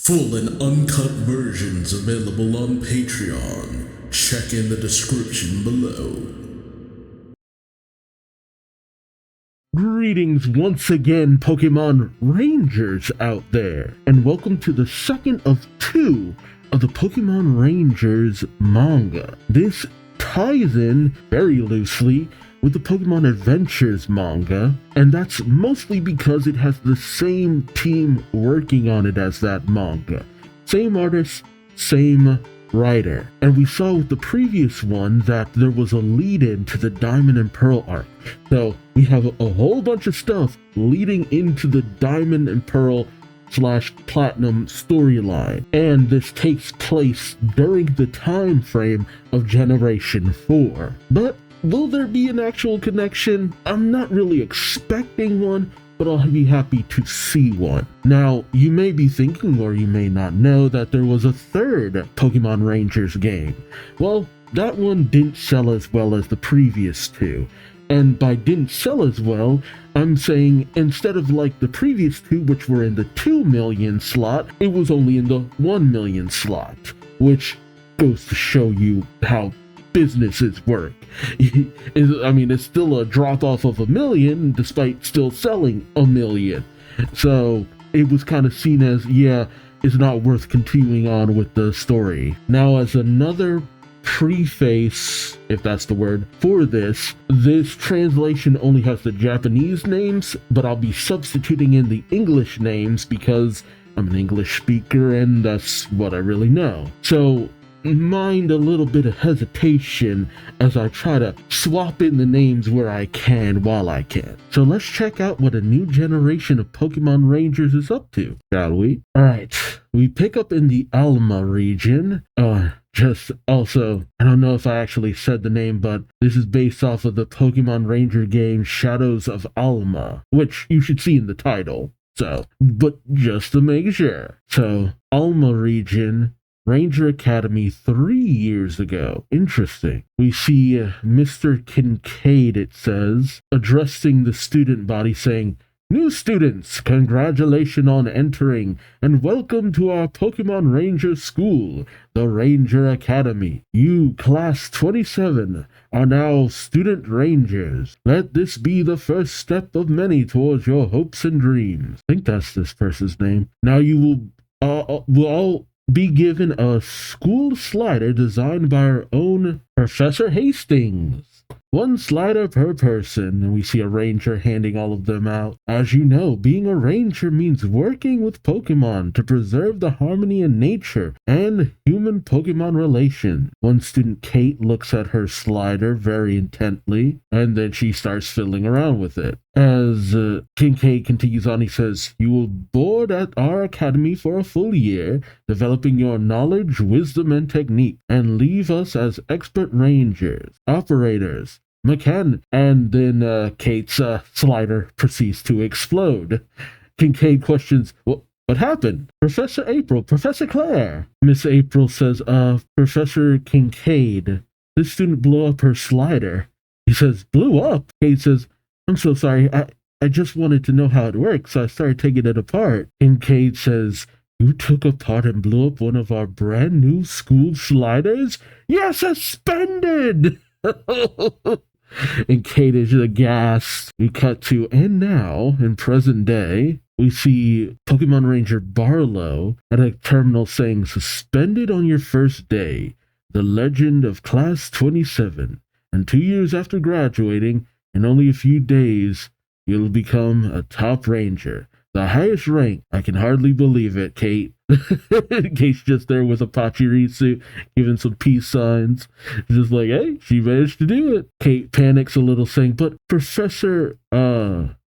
Full and uncut versions available on Patreon. Check in the description below. Greetings once again, Pokemon Rangers out there, and welcome to the second of two of the Pokemon Rangers manga. This ties in very loosely with the Pokemon Adventures manga, and that's mostly because it has the same team working on it as that manga. Same artist, same writer. And we saw with the previous one that there was a lead-in to the Diamond and Pearl arc. So we have a whole bunch of stuff leading into the Diamond and Pearl / Platinum storyline. And this takes place during the time frame of Generation 4. But will there be an actual connection? I'm not really expecting one, but I'll be happy to see one. Now, you may be thinking, or you may not know, that there was a third Pokemon Rangers game. Well, that one didn't sell as well as the previous two. And by didn't sell as well, I'm saying instead of like the previous two, which were in the 2 million slot, it was only in the 1 million slot, which goes to show you how businesses work. I mean, it's still a drop off of 1 million despite still selling 1 million. So it was kind of seen as, yeah, it's not worth continuing on with the story. Now, as another preface, if that's the word, for this translation only has the Japanese names, but I'll be substituting in the English names because I'm an English speaker and that's what I really know. So mind a little bit of hesitation as I try to swap in the names where I can while I can. So let's check out what a new generation of Pokemon Rangers is up to, shall we? Alright, we pick up in the Almia region. Just also, I don't know if I actually said the name, but this is based off of the Pokemon Ranger game Shadows of Almia, which you should see in the title. So, but just to make sure. So, Almia region, Ranger Academy 3 years ago. Interesting. We see Mr. Kincaid, it says, addressing the student body saying, "New students, congratulations on entering and welcome to our Pokemon Ranger School, the Ranger Academy. You, Class 27, are now Student Rangers. Let this be the first step of many towards your hopes and dreams." I think that's this person's name. Now you will all be given a school slider designed by our own Professor Hastings. 1 slider per person, and we see a ranger handing all of them out. As you know, being a ranger means working with Pokemon to preserve the harmony in nature and human-Pokemon relations. One student, Kate, looks at her slider very intently, and then she starts fiddling around with it. As Kincaid continues on, he says, "You will board at our academy for a full year, developing your knowledge, wisdom, and technique, and leave us as expert rangers, operators, and then Kate's slider proceeds to explode. Kincaid questions, what happened? Professor April, Professor Claire." Miss April says, "Professor Kincaid, this student blew up her slider." He says, "Blew up?" Kate says, "I'm so sorry, I just wanted to know how it works, so I started taking it apart." Kincaid says, "You took apart and blew up one of our brand new school sliders? You're suspended!" And Kate is aghast. We cut to, and now, in present day, we see Pokemon Ranger Barlow at a terminal saying, "Suspended on your first day, the legend of Class 27. And 2 years after graduating, in only a few days, you'll become a top ranger. The highest rank. I can hardly believe it, Kate." Kate's just there with a Pachirisu, giving some peace signs. Just like, hey, she managed to do it. Kate panics a little, saying, "But Professor,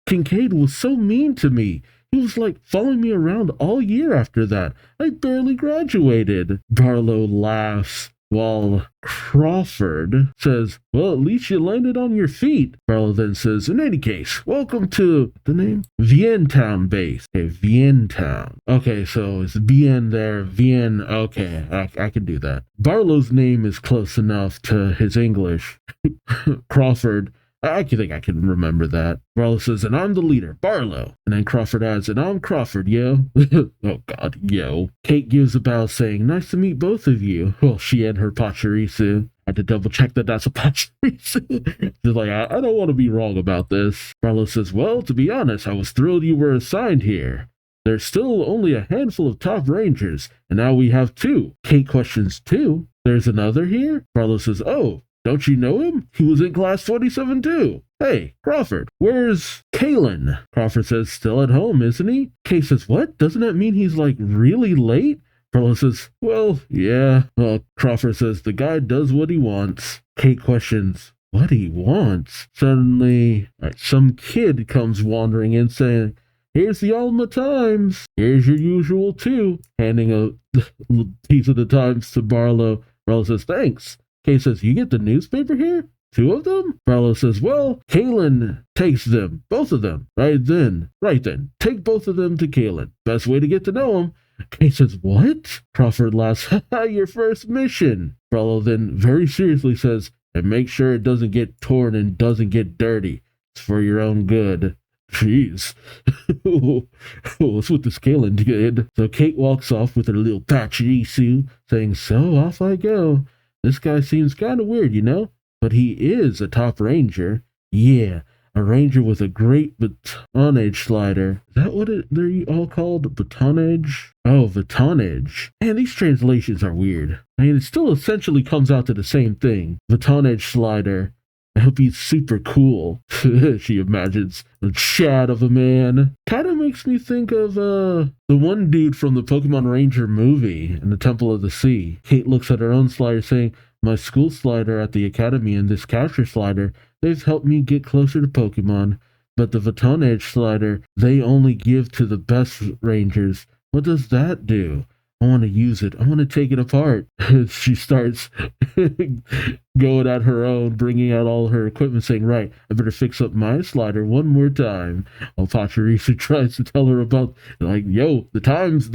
Kincaid was so mean to me. He was like following me around all year after that. I barely graduated." Barlow laughs, while Crawford says, "Well, at least you landed on your feet." Barlow then says, "In any case, welcome to the name? Vientown base." Okay, Vientown. Okay, so it's Bien there, Vien. Okay, I can do that. Barlow's name is close enough to his English. Crawford I think I can remember that. Barlow says, and I'm the leader, Barlow. And then Crawford adds, and I'm Crawford, yo. Oh, God, yo. Kate gives a bow saying, nice to meet both of you. Well, she and her Pachirisu. I had to double check that that's a Pachirisu. She's like, I don't want to be wrong about this. Barlow says, well, to be honest, I was thrilled you were assigned here. There's still only a handful of top rangers, and now we have 2. Kate questions 2. There's another here? Barlow says, oh, don't you know him? He was in class 27 too. Hey, Crawford, where's Kalen? Crawford says, still at home, isn't he? Kate says, what? Doesn't that mean he's like really late? Barlow says, well, yeah. Well, Crawford says, the guy does what he wants. Kate questions, what he wants? Suddenly, some kid comes wandering in saying, here's the Alma Times. Here's your usual 2. Handing a piece of the Times to Barlow. Barlow says, thanks. Kate says, you get the newspaper here? 2 of them? Barlow says, well, Kalen takes them. Both of them. Right then. Take both of them to Kalen. Best way to get to know him. Kate says, what? Crawford laughs, haha, your first mission. Barlow then very seriously says, and make sure it doesn't get torn and doesn't get dirty. It's for your own good. Jeez. What's with this Kalen kid? So Kate walks off with her little Pachirisu, saying, so off I go. This guy seems kind of weird, you know? But he is a top ranger. Yeah, a ranger with a great batonage slider. Is that what they're all called? Batonage? Oh, batonage. Man, these translations are weird. I mean, it still essentially comes out to the same thing. Batonage slider. I hope he's super cool. She imagines a Chad of a man. Kind of makes me think of the one dude from the Pokemon Ranger movie in the Temple of the Sea. Kate looks at her own slider saying, my school slider at the academy and this capture slider, they've helped me get closer to Pokemon. But the Batonage slider, they only give to the best rangers. What does that do? I want to use it. I want to take it apart. She starts going at her own, bringing out all her equipment, saying, right, I better fix up my slider one more time. While Pachirisu tries to tell her about, like, yo, the times.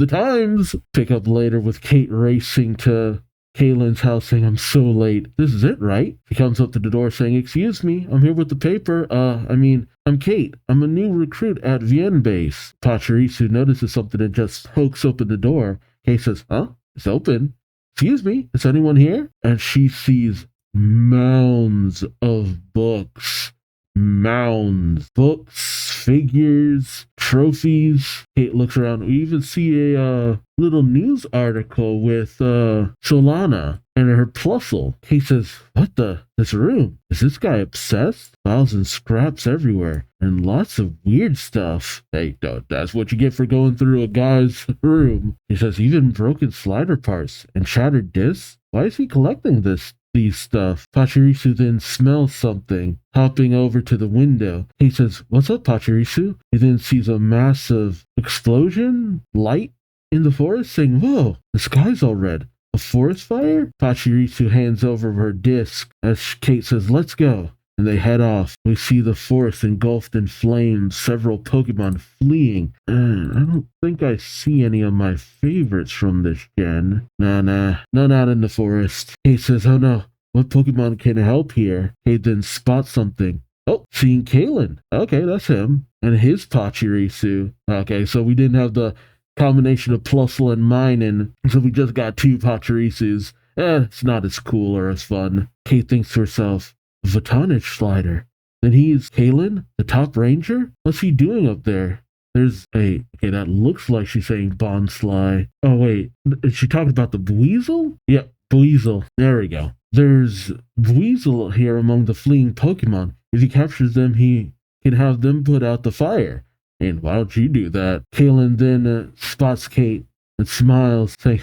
Pick up later with Kate racing to Kalen's house saying, I'm so late. This is it, right? He comes up to the door saying, excuse me, I'm here with the paper. I'm Kate. I'm a new recruit at Vienne base. Pachirisu notices something and just pokes open the door. Kate says, huh? It's open. Excuse me, is anyone here? And she sees mounds of books. Mounds. Books, figures, trophies. Kate looks around. We even see a little news article with Solana and her Plusle. Kate says, what this room? Is this guy obsessed? Files and scraps everywhere. And lots of weird stuff. Hey, that's what you get for going through a guy's room. He says, even broken slider parts and shattered discs? Why is he collecting these stuff? Pachirisu then smells something, hopping over to the window. He says, what's up, Pachirisu? He then sees a massive explosion, light in the forest, saying, whoa, the sky's all red. A forest fire? Pachirisu hands over her disc as Kate says, let's go. And they head off. We see the forest engulfed in flames, several Pokemon fleeing. I don't think I see any of my favorites from this gen. Nah, not in the forest. Kate says, oh no, what Pokemon can help here? Kate then spots something. Oh, seeing Kalen. Okay, that's him. And his Pachirisu. Okay, so we didn't have the combination of Plusle and Minun, so we just got 2 Pachirisus. It's not as cool or as fun. Kate thinks to herself, Vatanage slider. Then he's Kalen, the top ranger? What's he doing up there? Okay, that looks like she's saying Bonsly. Oh, wait, is she talking about the Buizel? Yep, Buizel. There we go. There's Buizel here among the fleeing Pokemon. If he captures them, he can have them put out the fire. And why don't you do that? Kalen then spots Kate and smiles, saying,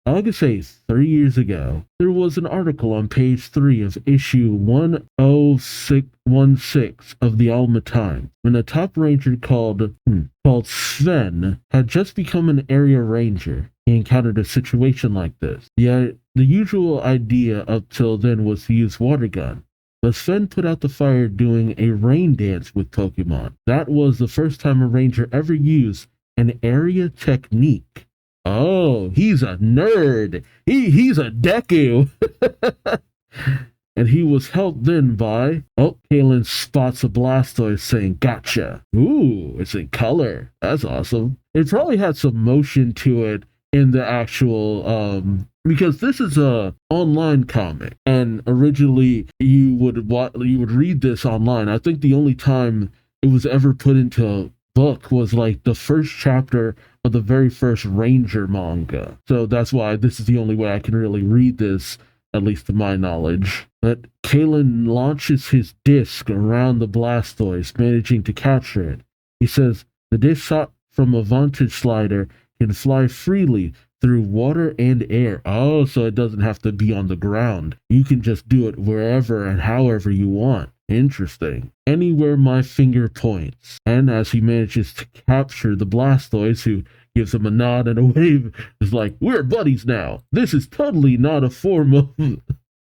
August 8th, 3 years ago, there was an article on page 3 of issue 10616 of the Alma Times, when a top ranger called Sven had just become an area ranger. He encountered a situation like this. The usual idea up till then was to use water gun. But Sven put out the fire doing a rain dance with Pokemon. That was the first time a ranger ever used an area technique. Oh, he's a nerd. He's a Deku. And he was helped then by, Kalen spots a Blastoise saying, gotcha. Ooh, it's in color. That's awesome. It probably had some motion to it in the actual, because this is a online comic, and originally you would read this online. I think the only time it was ever put into a book was like the first chapter of the very first Ranger manga. So that's why this is the only way I can really read this, at least to my knowledge. But Kalen launches his disc around the Blastoise, managing to capture it. He says, the disc shot from a vantage slider can fly freely through water and air. Oh, so it doesn't have to be on the ground. You can just do it wherever and however you want. Interesting. Anywhere my finger points. And as he manages to capture the Blastoise, who gives him a nod and a wave, is like, we're buddies now. This is totally not a form of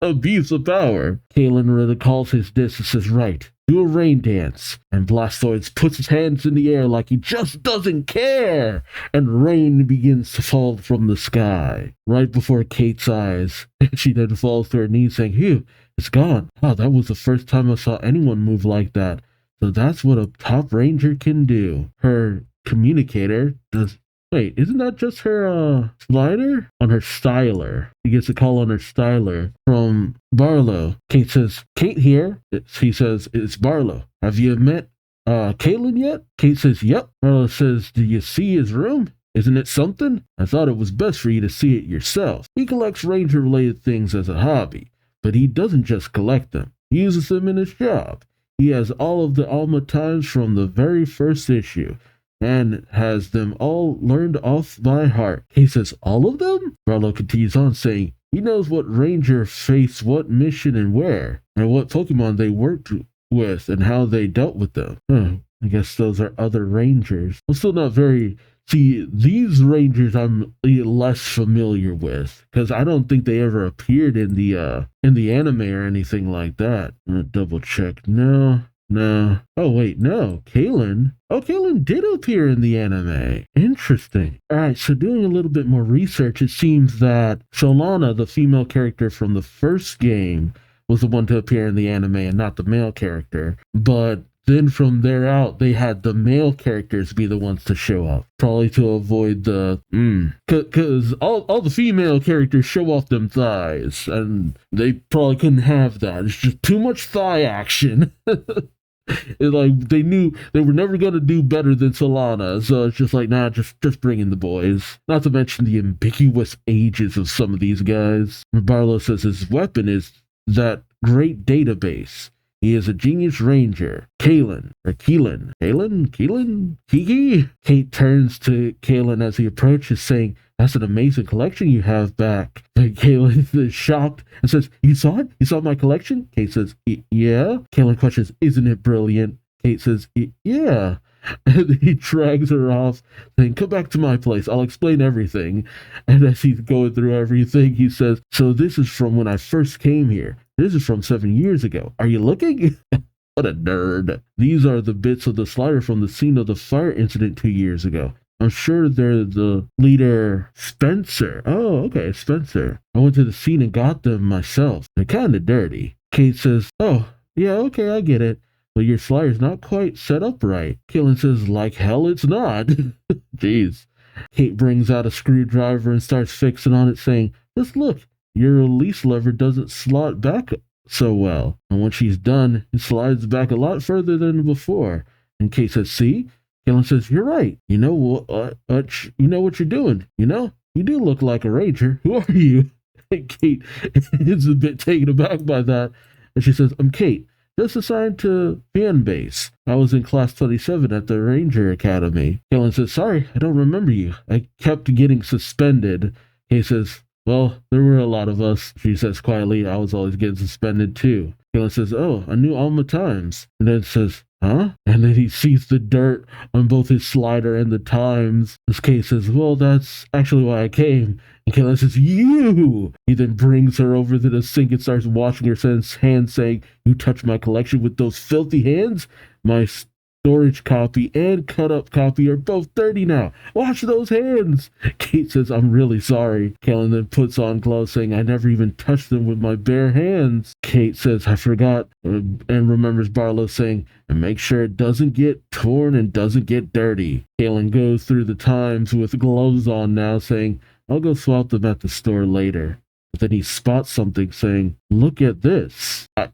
abuse of power. Kalen recalls his disc and says, right, do a rain dance. And Blastoise puts his hands in the air like he just doesn't care. And rain begins to fall from the sky, right before Kate's eyes. She then falls to her knees saying, phew, it's gone. Wow, that was the first time I saw anyone move like that. So that's what a top ranger can do. Her communicator does. Wait, isn't that just her slider? On her styler. She gets a call on her styler from Barlow. Kate says, Kate here. He says, it's Barlow. Have you met Caitlin yet? Kate says, yep. Barlow says, do you see his room? Isn't it something? I thought it was best for you to see it yourself. He collects ranger-related things as a hobby, but he doesn't just collect them. He uses them in his job. He has all of the Alma times from the very first issue, and has them all learned off by heart. He says, all of them? Barlow continues on saying, he knows what ranger faced what mission and where, and what Pokemon they worked with and how they dealt with them. I guess those are other rangers. I'm still not very... See, these rangers I'm less familiar with, because I don't think they ever appeared in the anime or anything like that. I'm gonna double check. No. Oh, wait, no. Kalen? Oh, Kalen did appear in the anime. Interesting. All right, so doing a little bit more research, it seems that Solana, the female character from the first game, was the one to appear in the anime and not the male character. But then from there out, they had the male characters be the ones to show up. Probably to avoid the, because all the female characters show off them thighs, and they probably couldn't have that. It's just too much thigh action. Like, they knew they were never going to do better than Solana, so it's just like, nah, just bring in the boys. Not to mention the ambiguous ages of some of these guys. Barlow says his weapon is that great database. He is a genius ranger. Kiki? Kate turns to Kalen as he approaches, saying, that's an amazing collection you have back. And Kalen is shocked and says, you saw it? You saw my collection? Kate says, yeah. Kalen questions, isn't it brilliant? Kate says, yeah. And he drags her off, saying, come back to my place. I'll explain everything. And as he's going through everything, he says, so this is from when I first came here. This is from 7 years ago. Are you looking? What a nerd. These are the bits of the slider from the scene of the fire incident 2 years ago. I'm sure they're the leader, Spencer. Oh, okay, Spencer. I went to the scene and got them myself. They're kind of dirty. Kate says, oh, yeah, okay, I get it. But your slider's not quite set up right. Kalen says, like hell it's not. Jeez. Kate brings out a screwdriver and starts fixing on it, saying, just look, your release lever doesn't slot back so well. And when she's done, it slides back a lot further than before. And Kate says, see? Kalen says, you're right. You know what you're doing. You know, you do look like a ranger. Who are you? And Kate is a bit taken aback by that. And she says, I'm Kate, just assigned to fan base. I was in class 27 at the Ranger Academy. Kalen says, sorry, I don't remember you. I kept getting suspended. Kate says, well, there were a lot of us. She says quietly, I was always getting suspended too. Kalen says, oh, I knew Alma times. And then says, huh? And then he sees the dirt on both his slider and the times. This Kate says, well, that's actually why I came. And Kalen says, you! He then brings her over to the sink and starts washing her hands, saying, you touched my collection with those filthy hands? My storage copy and cut up copy are both dirty now. Wash those hands. Kate says, I'm really sorry. Kaylin then puts on gloves, saying, I never even touched them with my bare hands. Kate says, I forgot, and remembers Barlow saying, and make sure it doesn't get torn and doesn't get dirty. Kaylin goes through the Times with gloves on now, saying, I'll go swap them at the store later. But then he spots something, saying, look at this. I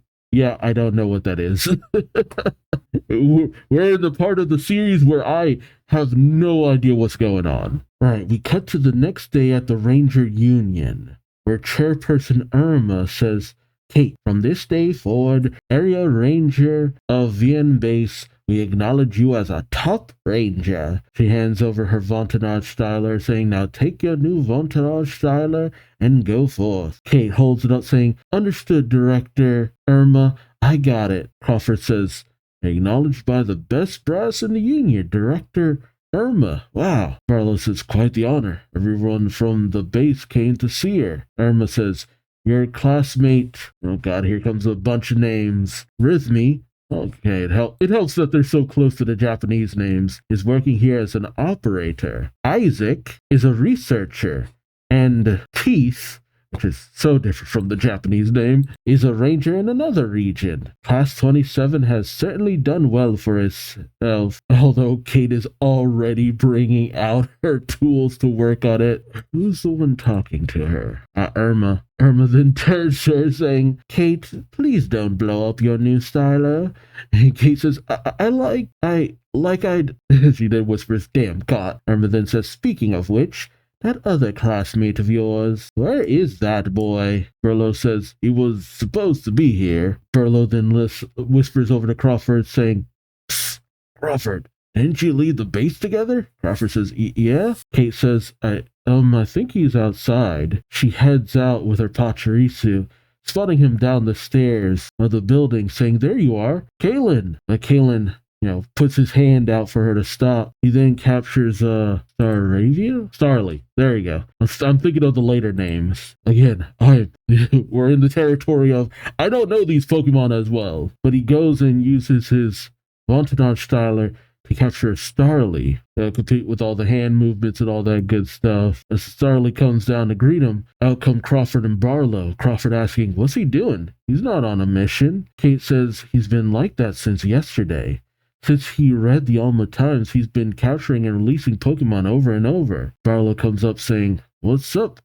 don't know what that is. We're in the part of the series where I have no idea what's going on. Right, we cut to the next day at the Ranger Union, where Chairperson Irma says, Kate, from this day forward, Area Ranger of Vien Base, we acknowledge you as a top ranger. She hands over her Vontage styler, saying, now take your new Vontage styler and go forth. Kate holds it up, saying, understood, Director Irma, I got it. Crawford says, acknowledged by the best brass in the Union, Director Irma. Wow. Barlow says, quite the honor. Everyone from the base came to see her. Irma says, your classmate, oh god, here comes a bunch of names. Rhythmy, okay, it helps that they're so close to the Japanese names, is working here as an operator. Isaac is a researcher. And Keith, which is so different from the Japanese name, is a ranger in another region. Class 27 has certainly done well for itself, although Kate is already bringing out her tools to work on it. Who's the one talking to her? Irma. Irma then turns to her, saying, Kate, please don't blow up your new styler. And Kate says, she then whispers, damn God. Irma then says, speaking of which, that other classmate of yours, where is that boy? Burlow says, he was supposed to be here. Burlow then whispers over to Crawford, saying, psst, Crawford, didn't you leave the base together? Crawford says, yeah? Kate says, I think he's outside. She heads out with her Pachirisu, spotting him down the stairs of the building, saying, there you are, Kaylin. But Kaylin, puts his hand out for her to stop. He then captures Starly. There you go. I'm thinking of the later names. Again, we're in the territory of, I don't know these Pokemon as well. But he goes and uses his Vontage styler to capture Starly. They'll compete with all the hand movements and all that good stuff. As Starly comes down to greet him, out come Crawford and Barlow. Crawford asking, what's he doing? He's not on a mission. Kate says he's been like that since yesterday. Since he read the Alma Times, he's been capturing and releasing Pokemon over and over. Barlow comes up saying, what's up,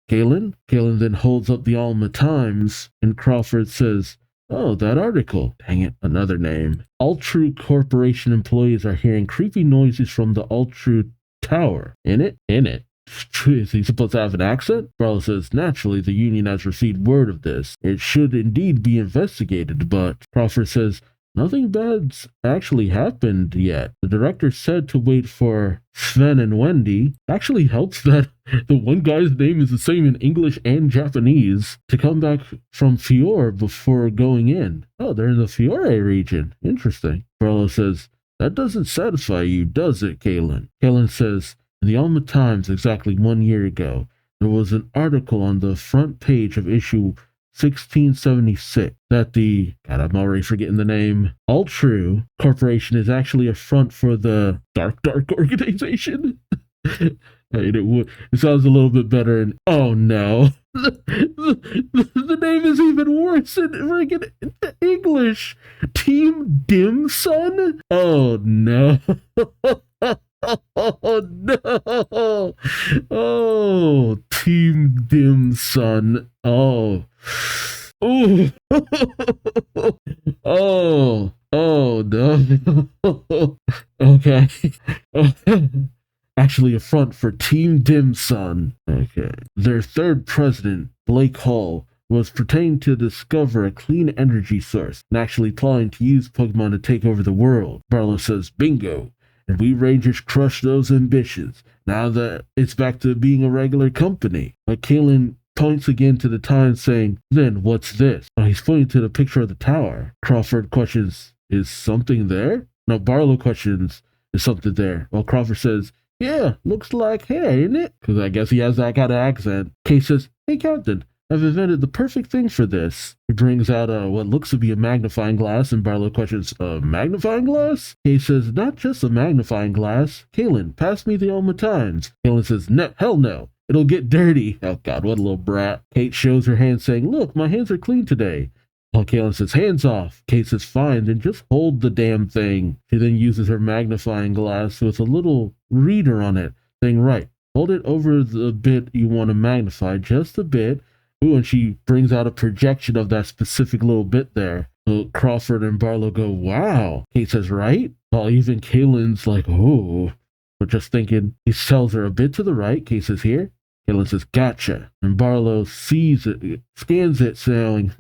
Kaylin? Kaylin then holds up the Alma Times, and Crawford says, oh, that article. Dang it, another name. Altru Corporation employees are hearing creepy noises from the Altru Tower. In it? Is he supposed to have an accent? Barlow says, naturally, the Union has received word of this. It should indeed be investigated, but Crawford says, nothing bad's actually happened yet. The director said to wait for Sven and Wendy. Actually helps that the one guy's name is the same in English and Japanese, to come back from Fiore before going in. Oh, they're in the Fiore region. Interesting. Barlow says, that doesn't satisfy you, does it, Kaylin? Kaylin says, in the Alma Times exactly 1 year ago, there was an article on the front page of issue 1676 that I'm already forgetting the name, Altru Corporation is actually a front for the Dark organization. It sounds a little bit better in, oh no. The name is even worse in friggin' English. Team Dim Sun? Oh no. Oh no. Oh, Team Dim Sun. Oh. Oh. Oh no. Okay. Actually a front for Team Dim Sun. Okay. Their third president, Blake Hall, was pretending to discover a clean energy source and actually plotting to use Pokemon to take over the world. Barlow says, bingo. And we Rangers crushed those ambitions. Now that it's back to being a regular company. But Kaylin points again to the Times, saying, then what's this? Oh, he's pointing to the picture of the tower. Crawford questions, is something there? No, Barlow questions, is something there? Well, Crawford says, yeah, looks like hair, isn't it? Because I guess he has that kind of accent. Kate says, hey, Captain, I've invented the perfect thing for this. He brings out what looks to be a magnifying glass, and Barlow questions, a magnifying glass? Kate says, not just a magnifying glass. Kaylin, pass me the Almatines. Kaylin says, no, hell no. It'll get dirty. Oh God, what a little brat. Kate shows her hands saying, look, my hands are clean today. Well, Kaylin says, hands off. Kate says, fine, then just hold the damn thing. She then uses her magnifying glass with a little reader on it, saying, right, hold it over the bit you want to magnify, just a bit. Ooh, and she brings out a projection of that specific little bit there. So Crawford and Barlow go, wow. Kate says, right? Well, even Kaylin's like, oh. But just thinking, he tells her a bit to the right. Kate says, here. Kaylin says, gotcha. And Barlow sees it, scans it, saying,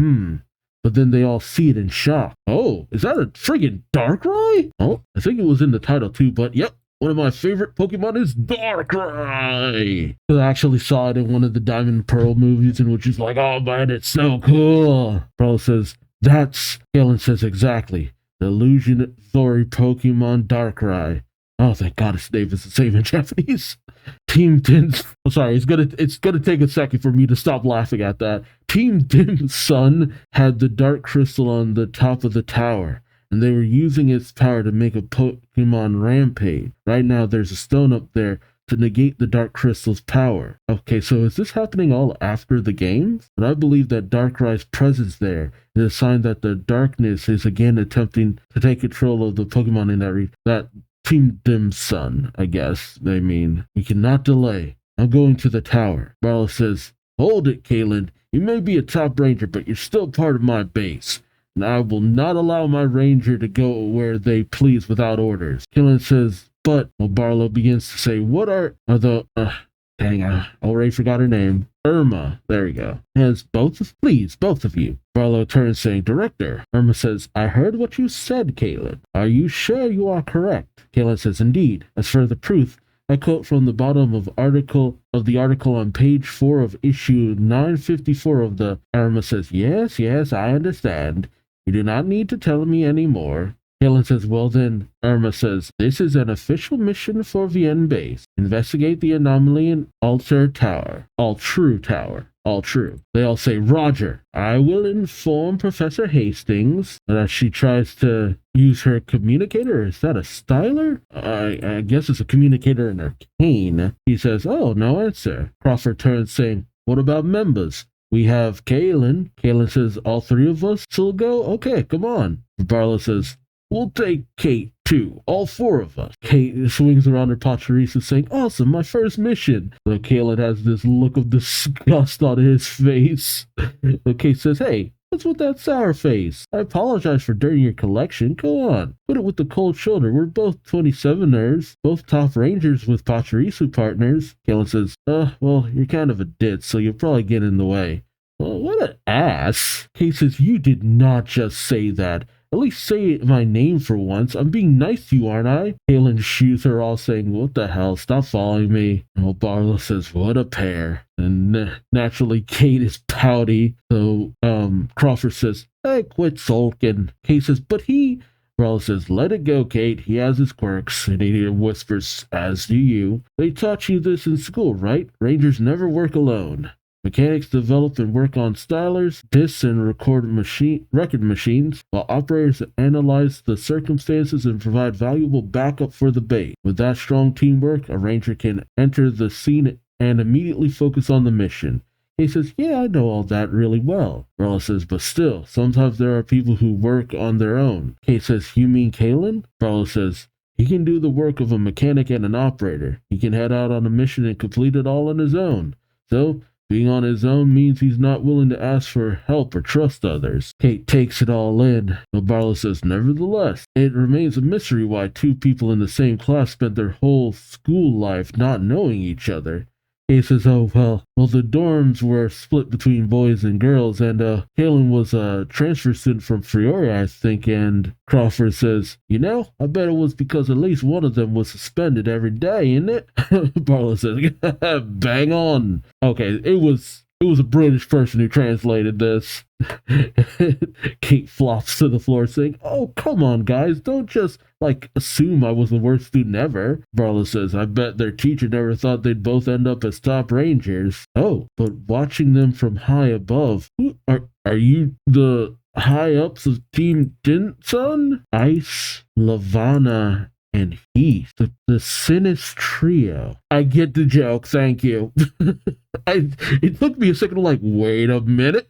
But then they all see it in shock. Oh, is that a friggin' Darkrai? Oh, I think it was in the title too, but yep. One of my favorite Pokemon is Darkrai. I actually saw it in one of the Diamond and Pearl movies, in which is like, oh man, it's so cool. Barlow says, Kaylin says, exactly. The illusionatory Pokemon Darkrai. Oh, thank God his name is the same in Japanese. Team Din's... I'm sorry, it's gonna take a second for me to stop laughing at that. Team Din's son had the dark crystal on the top of the tower, and they were using its power to make a Pokemon rampage. Right now, there's a stone up there to negate the dark crystal's power. Okay, so is this happening all after the games? But I believe that Darkrai's presence there is a sign that the darkness is again attempting to take control of the Pokemon in that Team Dim's son, I guess they mean. We cannot delay. I'm going to the tower. Barlow says, hold it, Kaylin. You may be a top ranger, but you're still part of my base. And I will not allow my ranger to go where they please without orders. Kaylin says, but... Well, Barlow begins to say, what are the... Dang, I already forgot her name. Irma. There we go. Has both of you. Barlow turns saying, Director. Irma says, I heard what you said, Kaylin. Are you sure you are correct? Kaylin says, indeed. As for the proof, I quote from the bottom of the article on page 4 of issue 954 of the... Irma says, yes, I understand. You do not need to tell me any more. Kaylin says, well then, Irma says, this is an official mission for VN base. Investigate the anomaly in All True Tower. They all say, Roger. I will inform Professor Hastings that she tries to use her communicator. Is that a styler? I guess it's a communicator in her cane. He says, oh, no answer. Crawford turns saying, what about members? We have Kaylin. Kaylin says, all three of us still go? Okay, come on. Barlow says, we'll take Kate, too. All four of us. Kate swings around her Pachirisu saying, awesome, my first mission. So Kaylin has this look of disgust on his face. So Kate says, hey, what's with that sour face? I apologize for dirtying your collection. Go on. Put it with the cold shoulder. We're both 27ers, both top rangers with Pachirisu partners. Kaylin says, well, you're kind of a ditz, so you'll probably get in the way. Well, what an ass. Kate says, you did not just say that. At least say my name for once. I'm being nice to you, aren't I? Kaylin shoots her all saying, what the hell? Stop following me. Well, Barlow says, what a pair. And naturally, Kate is pouty. So Crawford says, hey, quit sulking. Kate says, but he... Barlow says, let it go, Kate. He has his quirks. And he whispers, as do you. They taught you this in school, right? Rangers never work alone. Mechanics develop and work on stylers, discs, and record machines, while operators analyze the circumstances and provide valuable backup for the base. With that strong teamwork, a ranger can enter the scene and immediately focus on the mission. He says, yeah, I know all that really well. Barlow says, but still, sometimes there are people who work on their own. Kate says, you mean Kaylin? Barlow says, he can do the work of a mechanic and an operator. He can head out on a mission and complete it all on his own. So, being on his own means he's not willing to ask for help or trust others. Kate takes it all in, but Barlow says, nevertheless, it remains a mystery why two people in the same class spent their whole school life not knowing each other. Kate says, oh, well, the dorms were split between boys and girls, and Kaylin was a transfer student from Friori, I think, and Crawford says, you know, I bet it was because at least one of them was suspended every day, isn't it? Barlow says, bang on. Okay, it was It was a British person who translated this. Kate flops to the floor saying, "Oh, come on, guys. Don't just, assume I was the worst student ever." Barlow says, "I bet their teacher never thought they'd both end up as top rangers." "Oh, but watching them from high above, are you the high-ups of Team Dinson?" Ice, Lavana, and Heath, the Sinis trio. I get the joke, thank you. It took me a second to wait a minute.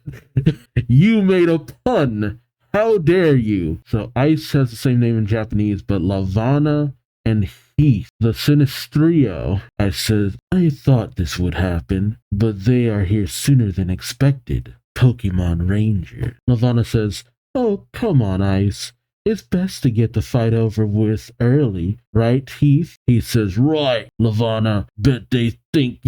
You made a pun. How dare you? So Ice has the same name in Japanese, but Lavana and Heath, the Sinis trio. I said, "I thought this would happen, but they are here sooner than expected. Pokemon Ranger." Lavana says, "Oh, come on, Ice. It's best to get the fight over with early, right, Heath?" He says, "Right, Lavana. Bet they think,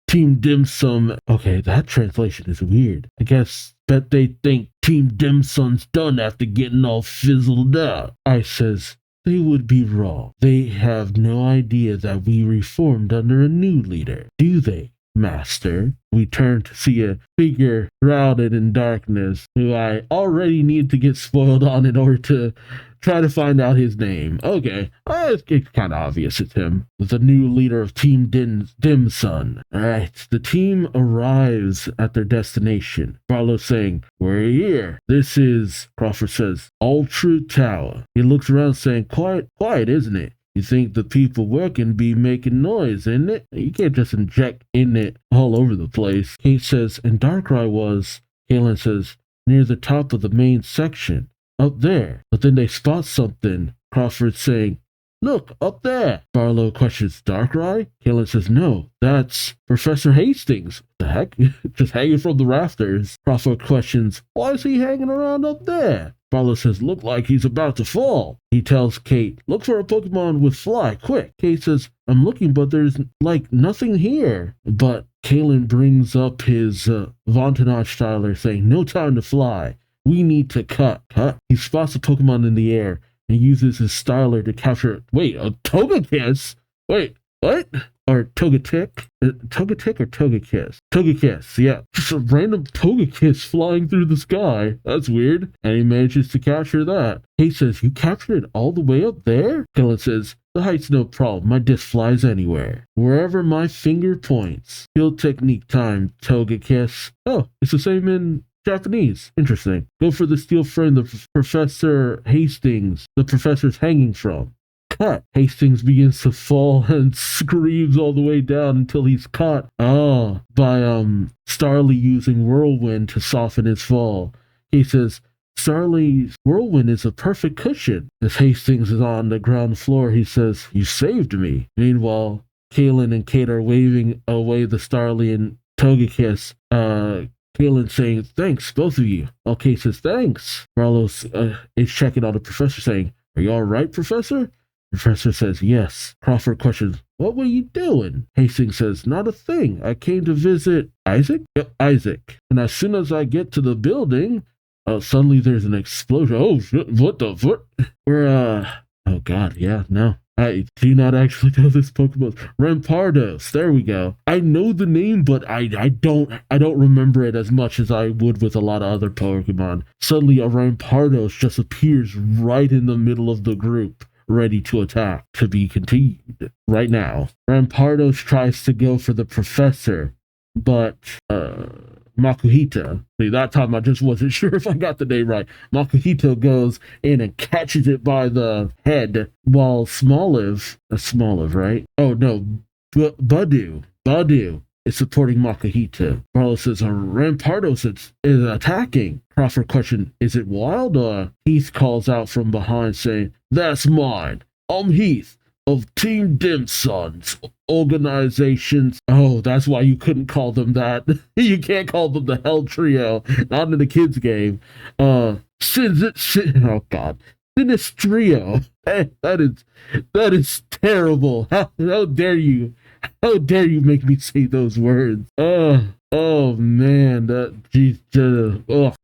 Team Dim Sum." Okay, that translation is weird. I guess, bet they think Team Dim Sum's done after getting all fizzled out. I says, "They would be wrong. They have no idea that we reformed under a new leader, do they, Master?" We turn to see a figure shrouded in darkness who I already need to get spoiled on in order to try to find out his name. Okay, it's kind of obvious it's him. The new leader of Team Dimson. Alright, the team arrives at their destination. Barlow saying, "We're here. This is," Crawford says, "Ultra Tower." He looks around saying, quiet, isn't it? You think the people working be making noise, isn't it? You can't just inject in it all over the place. Kate says, "And Darkrai was," Kaylin says, "near the top of the main section, up there." But then they spot something. Crawford saying, "Look, up there." Barlow questions, "Darkrai?" Kaylin says, "No, that's Professor Hastings." The heck? Just hanging from the rafters. Crawford questions, "Why is he hanging around up there?" Barlow says, "Look like he's about to fall." He tells Kate, "Look for a Pokemon with fly, quick." Kate says, "I'm looking, but there's nothing here." But Kalen brings up his Vontage styler saying, "No time to fly. We need to cut." He spots a Pokemon in the air and uses his styler to capture, wait, a Togekiss? Wait, what? Or Togetic? Togetic or Togekiss? Togekiss, yeah. Just a random Togekiss flying through the sky. That's weird. And he manages to capture that. He says, "You captured it all the way up there?" Kellen says, "The height's no problem. My disc flies anywhere. Wherever my finger points." Field technique time, Togekiss. Oh, it's the same in Japanese. Interesting. Go for the steel frame the Professor Hastings, the professor's hanging from. Cut. Hastings begins to fall and screams all the way down until he's caught. By Starly using Whirlwind to soften his fall. He says, "Starly's Whirlwind is a perfect cushion." As Hastings is on the ground floor, he says, "You saved me." Meanwhile, Kaylin and Kate are waving away the Starly and Togekiss. Kaylin saying, "Thanks, both of you." Kate says, "Thanks." Barlow is checking on the professor saying, "Are you all right, Professor?" Professor says, "Yes." Crawford questions, "What were you doing?" Hastings says, "Not a thing. I came to visit Isaac?" "Yep, Isaac. And as soon as I get to the building, suddenly there's an explosion." "Oh, what the fuck?" We're, oh god, yeah, no. I do not actually know this Pokemon. Rampardos, there we go. I know the name, but I don't remember it as much as I would with a lot of other Pokemon. Suddenly a Rampardos just appears right in the middle of the group, ready to attack. To be continued right now. Rampardos tries to go for the professor, but Makuhita, that time I just wasn't sure if I got the name right. Makuhita goes in and catches it by the head, while Smoliv, right? Oh no, Badu is supporting Makuhita. Barlow says, "Rampardos is attacking." Crawford questions, "Is it wild?" Heath calls out from behind saying, "That's mine. I'm Heath of Team Dimson's organizations." Oh, that's why you couldn't call them that. You can't call them the Hell Trio. Not in the kids' game. Oh god. Sinistrio. Hey, that is terrible. How dare you? How dare you make me say those words? Oh man, She's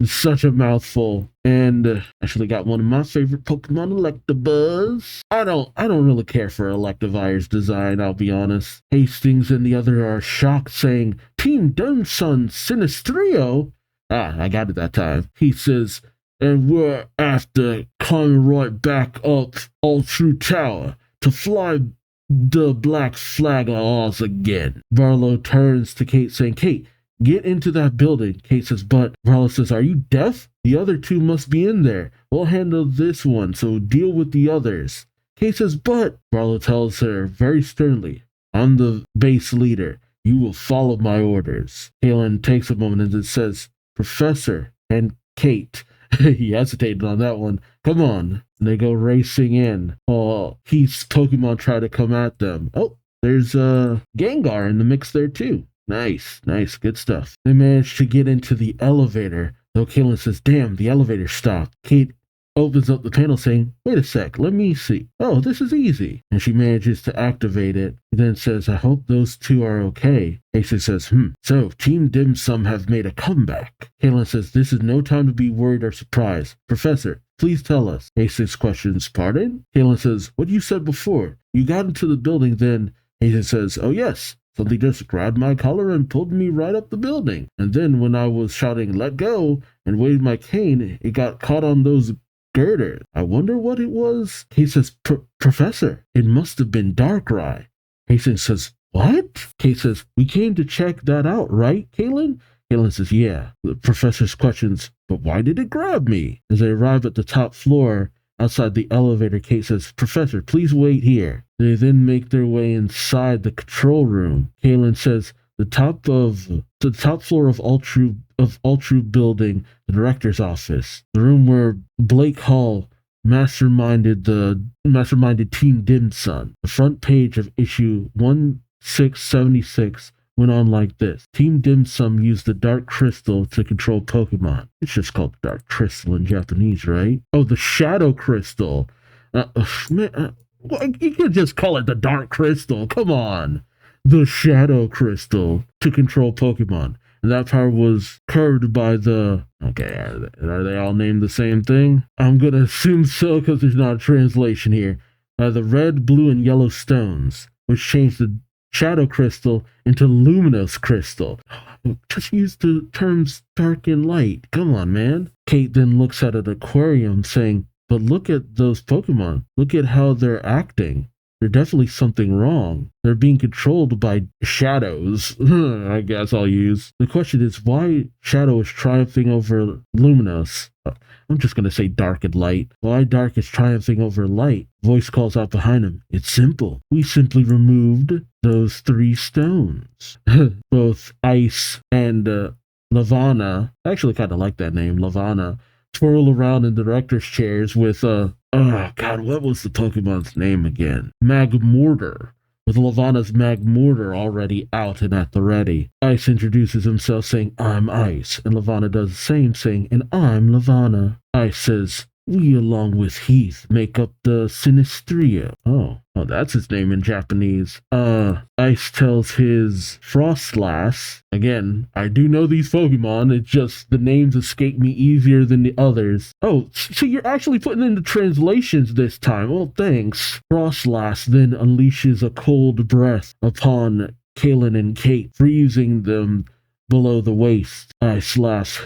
such a mouthful. And actually got one of my favorite Pokemon, Electabuzz. I don't really care for Electivire's design, I'll be honest. Hastings and the other are shocked, saying, Team Dunsun Sinistrio? Ah, I got it that time. He says, and we're after climbing right back up All True Tower to fly the black flag on us again. Barlow turns to Kate, saying, Kate, get into that building. Kate says, but Barlow says, are you deaf? The other two must be in there. We'll handle this one, so deal with the others. Kate says, but Barlow tells her very sternly, I'm the base leader. You will follow my orders. Kaylin takes a moment and then says, Professor and Kate. He hesitated on that one. Come on. And they go racing in. Heath's Pokemon try to come at them. Oh, there's Gengar in the mix there too. Nice, good stuff. They manage to get into the elevator, though Kaylin says, damn, the elevator stopped. Kate opens up the panel saying, wait a sec, let me see. Oh, this is easy. And she manages to activate it. He then says, I hope those two are okay. Casey says, so Team Dim Sum have made a comeback. Kaylin says, this is no time to be worried or surprised. Professor, please tell us. Hastings questions, pardon? Kaylin says, what you said before. You got into the building, then Hastings says, oh yes. Something just grabbed my collar and pulled me right up the building. And then when I was shouting, let go, and waved my cane, it got caught on those girders. I wonder what it was. He says, Professor, it must have been Darkrai. Hastings says, what? Kate says, we came to check that out, right, Kaylin? Kaylin says, yeah. The professor's questions, but why did it grab me? As they arrive at the top floor, outside the elevator, Kate says, Professor, please wait here. They then make their way inside the control room. Kaylin says, the top floor of All True building, the director's office, the room where Blake Hall masterminded Team Dim Sum. The front page of issue 1676 went on like this. Team Dim Sum used the Dark Crystal to control Pokemon. It's just called Dark Crystal in Japanese, right? Oh, the Shadow Crystal. You could just call it the Dark Crystal. Come on. The Shadow Crystal to control Pokemon. And that power was curved by the... Okay, are they all named the same thing? I'm going to assume so because there's not a translation here. By the red, blue, and yellow stones, which changed the Shadow Crystal into Luminous Crystal. Just use the terms dark and light. Come on, man. Kate then looks at an aquarium saying, but look at those Pokemon. Look at how they're acting. There's definitely something wrong. They're being controlled by shadows. I guess I'll use. The question is why Shadow is triumphing over Luminous. I'm just going to say dark and light. Why dark is triumphing over light? Voice calls out behind him. It's simple. We simply removed those 3 stones. Both Ice and Lavana. I actually kind of like that name, Lavana. Twirl around in director's chairs with oh god, what was the Pokemon's name again? Magmortar. With Lavana's Magmortar already out and at the ready. Ice introduces himself saying, I'm Ice, and Lavana does the same, saying, and I'm Lavana. Ice says, we along with Heath make up the Sinistrio. Oh, that's his name in Japanese. Ice tells his Frostlass. Again, I do know these Pokemon, it's just the names escape me easier than the others. Oh, so you're actually putting in the translations this time. Well, thanks. Frostlass then unleashes a cold breath upon Kaylin and Kate, freezing them below the waist. Ice laughs.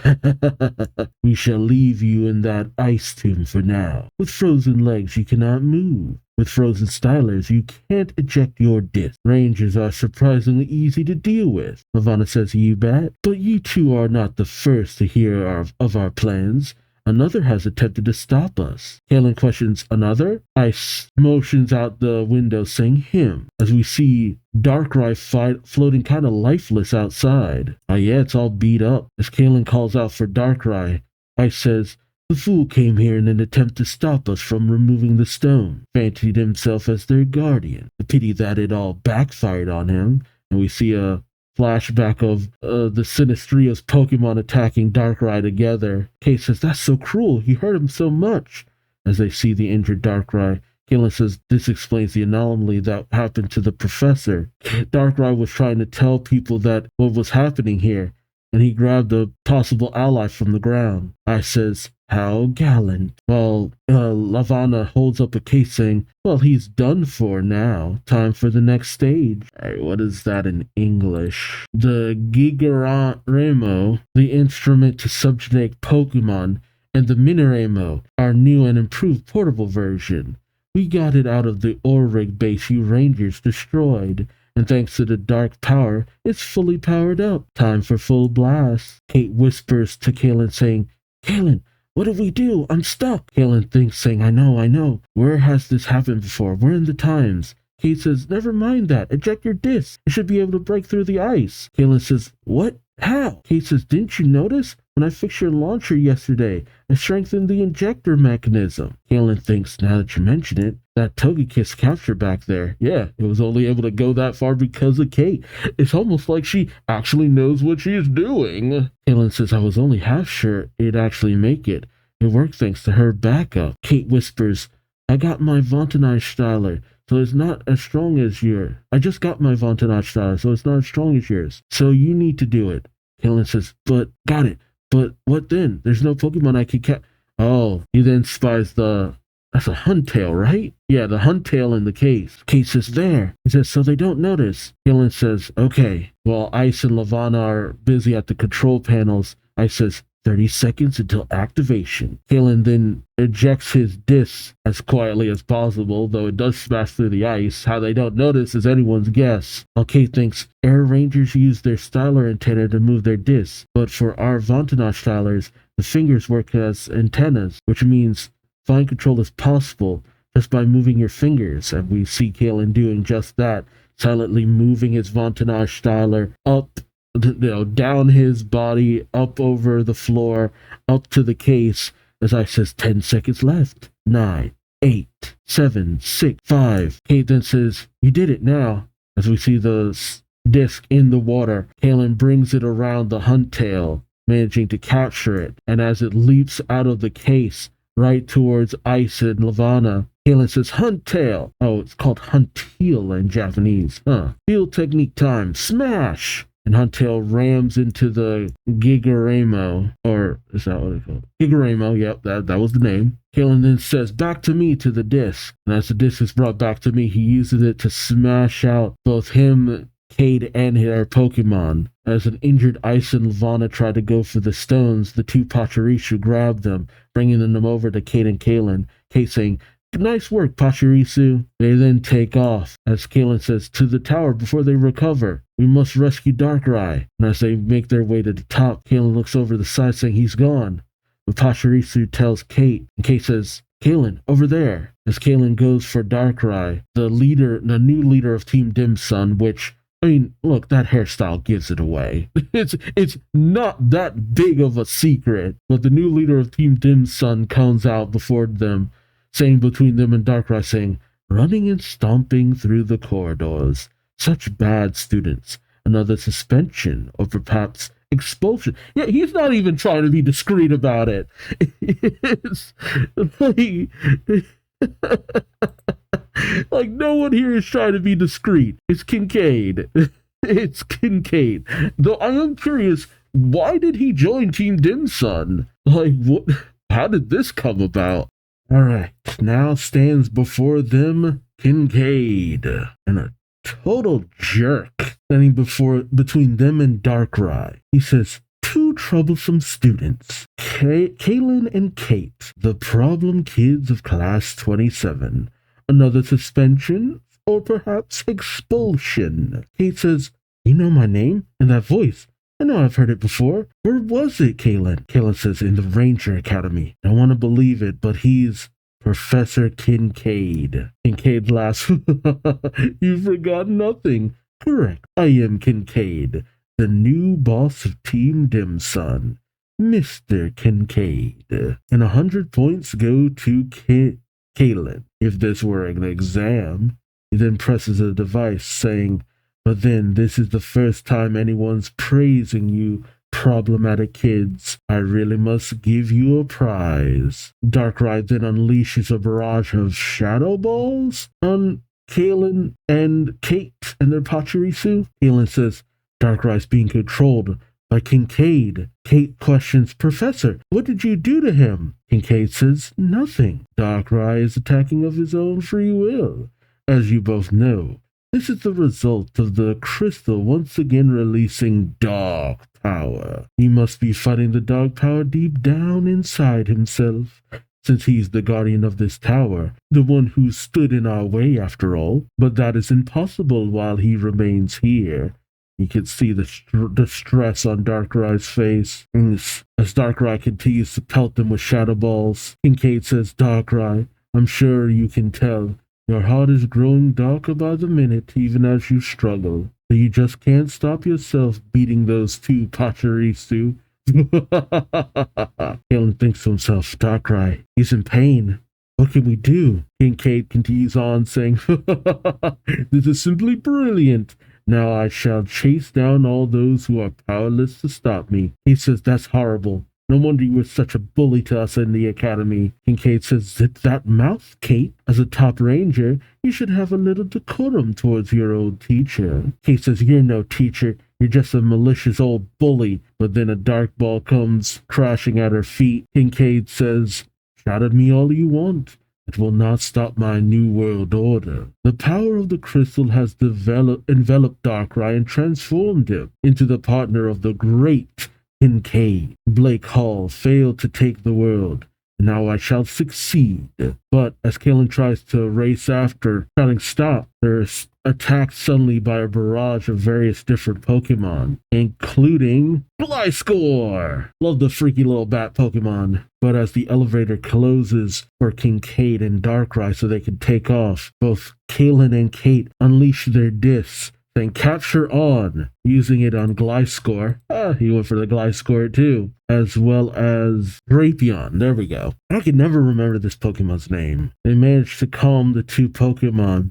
We shall leave you in that ice tomb for now. With frozen legs you cannot move. With frozen stylers you can't eject your disc. Rangers are surprisingly easy to deal with. Lavana says, you bet. But you two are not the first to hear of our plans. Another has attempted to stop us. Kaylin questions, another? Ice motions out the window saying him, as we see Darkrai floating kind of lifeless outside. Oh yeah, it's all beat up. As Kaylin calls out for Darkrai, Ice says, the fool came here in an attempt to stop us from removing the stone. Fancied himself as their guardian. A pity that it all backfired on him, and we see a flashback of the Sinistrio's Pokemon attacking Darkrai together. Kate says, that's so cruel, he hurt him so much. As they see the injured Darkrai, Kaylin says this explains the anomaly that happened to the professor. Darkrai was trying to tell people that what was happening here, and he grabbed a possible ally from the ground. I says, how gallant. Well, Lavana holds up a case saying, well, he's done for now. Time for the next stage. Hey, what is that in English? The Gigaramo, the instrument to subjugate Pokemon, and the Miniramo, our new and improved portable version. We got it out of the Orrig base you Rangers destroyed, and thanks to the dark power, it's fully powered up. Time for full blast. Kate whispers to Kaylin saying, Kaylin, what do we do? I'm stuck. Kaylin thinks saying, I know. Where has this happened before? We're in the times. Kate says, never mind that. Eject your disc. It should be able to break through the ice. Kaylin says, what? How? Kate says, didn't you notice? When I fixed your launcher yesterday, I strengthened the injector mechanism. Kaylin thinks, now that you mention it, that Togekiss capture back there, yeah, it was only able to go that far because of Kate. It's almost like she actually knows what she's doing. Kaylin says, I was only half sure it'd actually make it. It worked thanks to her backup. Kate whispers, I got my Vontanage styler, so it's not as strong as yours. I just got my Vontanage styler, so it's not as strong as yours. So you need to do it. Kaylin says, got it. But what then? There's no Pokemon I can catch. Oh, he then spies that's a Huntail, right? Yeah, the Huntail in the case. Kate says, there. He says, so they don't notice. Kaylin says, okay. While Ice and Lavana are busy at the control panels, Ice says, 30 seconds until activation. Kaylin then ejects his disc as quietly as possible, though it does smash through the ice. How they don't notice is anyone's guess. While Kate thinks Air Rangers use their styler antenna to move their discs, but for our Vontanage stylers, the fingers work as antennas, which means fine control is possible just by moving your fingers. And we see Kaylin doing just that, silently moving his Vontanage styler up, down his body, up over the floor, up to the case, as I says 10 seconds left. 9, 8, 7, 6, 5. Kate then says, you did it now. As we see the disc in the water, Kaylin brings it around the Huntail, managing to capture it, and as it leaps out of the case right towards Ice and Lavana, Kaylin says, Huntail! Oh, it's called Huntail in Japanese. Field technique time. Smash! And Huntail rams into the Gigaramo, or is that what it's called? Gigaramo, yep, that was the name. Kaylin then says, back to me to the disc. And as the disc is brought back to me, he uses it to smash out both him, Kate, and their Pokemon. As an injured Ice and Lavana try to go for the stones, the two Pachirisu grab them, bringing them over to Kate and Kaylin. Kate saying, nice work, Pachirisu. They then take off, as Kaylin says, to the tower before they recover. We must rescue Darkrai. And as they make their way to the top, Kaylin looks over the side saying he's gone. But Pachirisu tells Kate, and Kate says, Kaylin, over there. As Kaylin goes for Darkrai, the new leader of Team Dimsun, which, I mean, look, that hairstyle gives it away. It's not that big of a secret. But the new leader of Team Dimsun comes out before them, saying between them and Darkrai, saying, running and stomping through the corridors. Such bad students. Another suspension, or perhaps expulsion. Yeah, he's not even trying to be discreet about it. It's like no one here is trying to be discreet. It's Kincaid. It's Kincaid. Though I am curious, why did he join Team Dimsun? Like, what? How did this come about? Alright, now stands before them Kincaid, and a total jerk standing between them and Darkrai. He says, two troublesome students, Kaylin and Kate, the problem kids of class 27. Another suspension, or perhaps expulsion. Kate says, you know my name and that voice. I know I've heard it before. Where was it, Kaylin? Kaylin says, in the Ranger Academy. I want to believe it, but he's Professor Kincaid. Kincaid laughs. You forgot nothing. Correct. I am Kincaid, the new boss of Team Dimsun, Mr. Kincaid. And 100 points go to Kaylin. If this were an exam, he then presses a device saying, but then this is the first time anyone's praising you, problematic kids. I really must give you a prize. Darkrai then unleashes a barrage of shadow balls on Kaylin and Kate and their Pachirisu. Kaylin says, Darkrai's being controlled by Kincaid. Kate questions, Professor, what did you do to him? Kincaid says, nothing. Darkrai is attacking of his own free will. As you both know, this is the result of the crystal once again releasing dark power. He must be fighting the dark power deep down inside himself, since he's the guardian of this tower, the one who stood in our way after all. But that is impossible while he remains here. You can see the stress on Darkrai's face as Darkrai continues to pelt them with shadow balls. Kincaid says, Darkrai, I'm sure you can tell. Your heart is growing darker by the minute, even as you struggle. So you just can't stop yourself beating those two Pachirisu. Kalen thinks to himself, Darkrai, he's in pain. What can we do? Kincaid continues on, saying, This is simply brilliant. Now I shall chase down all those who are powerless to stop me. He says, that's horrible. No wonder you were such a bully to us in the academy. Kincaid says, zip that mouth, Kate. As a top ranger, you should have a little decorum towards your old teacher. Kate says, you're no teacher. You're just a malicious old bully. But then a dark ball comes crashing at her feet. Kincaid says, shout at me all you want. It will not stop my new world order. The power of the crystal has enveloped Darkrai and transformed him into the partner of the great Kincaid. Blake Hall failed to take the world. Now I shall succeed. But as Kalen tries to race after, shouting stop, they're attacked suddenly by a barrage of various different Pokemon, including Gliscor! Love the freaky little bat Pokemon. But as the elevator closes for Kincaid and Darkrai so they can take off, both Kalen and Kate unleash their discs, then capture on, using it on Gliscor. He went for the Gliscor too, as well as Drapion. There we go. I can never remember this Pokemon's name. They managed to calm the two Pokemon.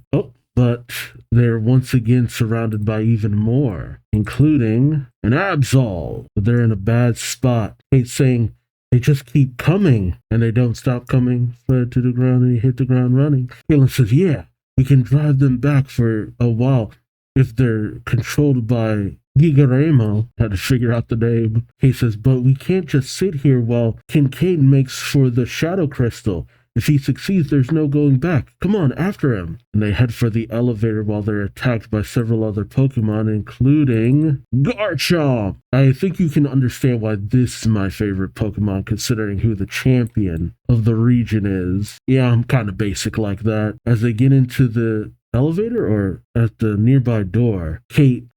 But they're once again surrounded by even more, including an Absol. But they're in a bad spot. Kate's saying, they just keep coming, and they don't stop coming. Slide to the ground and you hit the ground running. Kalen says, yeah, we can drive them back for a while if they're controlled by Gigaramo. Had to figure out the name. He says, but we can't just sit here while Kincaid makes for the Shadow Crystal. If he succeeds, there's no going back. Come on, after him. And they head for the elevator while they're attacked by several other Pokemon, including Garchomp. I think you can understand why this is my favorite Pokemon, considering who the champion of the region is. Yeah, I'm kind of basic like that. As they get into the elevator or at the nearby door, Kate,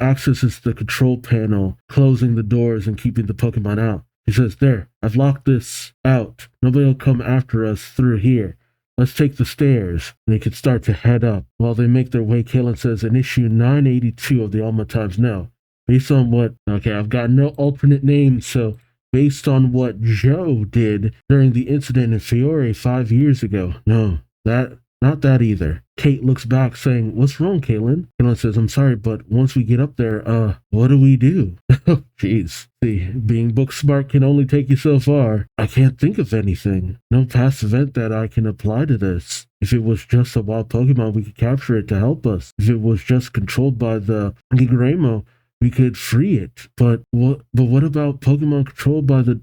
accesses the control panel, closing the doors and keeping the Pokemon out. He says, there, I've locked this out. Nobody will come after us through here. Let's take the stairs. And they can start to head up. While they make their way, Kalen says, in issue 982 of the Almia Times Now, based on what, I've got no alternate names, so based on what Joe did during the incident in Fiore 5 years ago. No, not that either. Kate looks back saying, what's wrong, Kalen? Kalen says, I'm sorry, but once we get up there, what do we do? Jeez. See, being book smart can only take you so far. I can't think of anything. No past event that I can apply to this. If it was just a wild Pokemon, we could capture it to help us. If it was just controlled by the Gigaramo, we could free it. But what about Pokemon controlled by the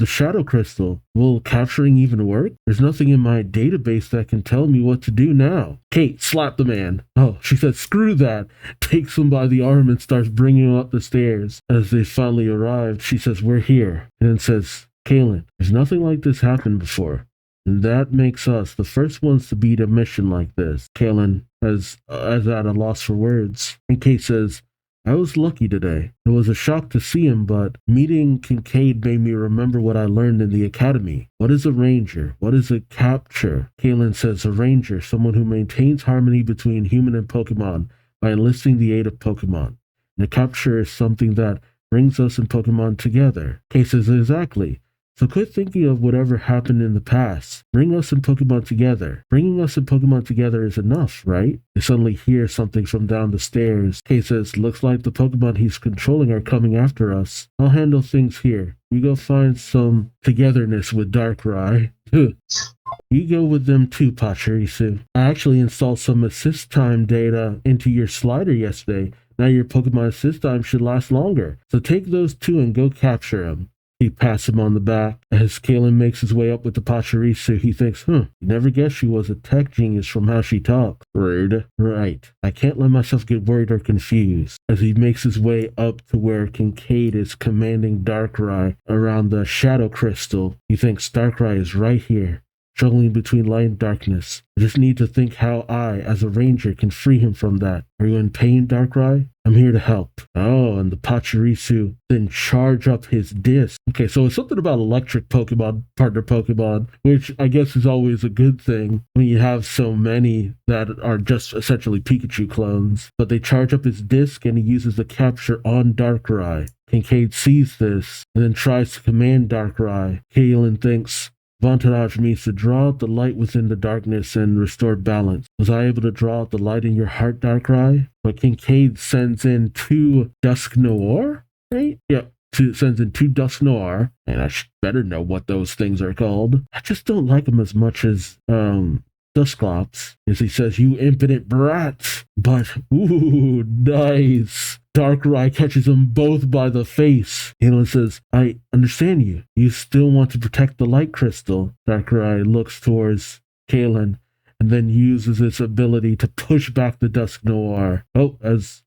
Shadow Crystal? Will capturing even work? There's nothing in my database that can tell me what to do now. Kate slapped the man. She said, screw that. Takes him by the arm and starts bringing him up the stairs. As they finally arrived, she says, we're here. And then says, Kalen, there's nothing like this happened before. And that makes us the first ones to beat a mission like this. Kalen is at a loss for words. And Kate says, I was lucky today. It was a shock to see him, but meeting Kincaid made me remember what I learned in the academy. What is a ranger? What is a capture? Kalen says a ranger, someone who maintains harmony between human and Pokemon by enlisting the aid of Pokemon. And a capture is something that brings us and Pokemon together. Kate says exactly. So quit thinking of whatever happened in the past. Bring us and Pokemon together. Bringing us and Pokemon together is enough, right? They suddenly hear something from down the stairs. Kate says, looks like the Pokemon he's controlling are coming after us. I'll handle things here. You go find some togetherness with Darkrai. You go with them too, Pachirisu. I actually installed some assist time data into your slider yesterday. Now your Pokemon assist time should last longer. So take those two and go capture him. He pats him on the back. As Kalen makes his way up with the Pachirisu, he thinks, you never guessed she was a tech genius from how she talks. Rude. Right. I can't let myself get worried or confused. As he makes his way up to where Kincaid is commanding Darkrai around the Shadow Crystal, he thinks Darkrai is right here, struggling between light and darkness. I just need to think how I, as a ranger, can free him from that. Are you in pain, Darkrai? I'm here to help. Oh, and the Pachirisu then charge up his disc. Okay, so it's something about electric Pokemon, partner Pokemon, which I guess is always a good thing when you have so many that are just essentially Pikachu clones. But they charge up his disc and he uses the capture on Darkrai. Kincaid sees this and then tries to command Darkrai. Kalen thinks, Vantage means to draw out the light within the darkness and restore balance. Was I able to draw out the light in your heart, Darkrai? But Kincaid sends in 2 Dusk Noir, right? Yeah, sends in 2 Dusk Noir, and I better know what those things are called. I just don't like them as much as, Dusclops, as he says, you impotent brats. But, ooh, nice. Darkrai catches them both by the face. Kalen says, I understand you. You still want to protect the light crystal. Darkrai looks towards Kalen and then uses its ability to push back the Dusk Noir. Oh, as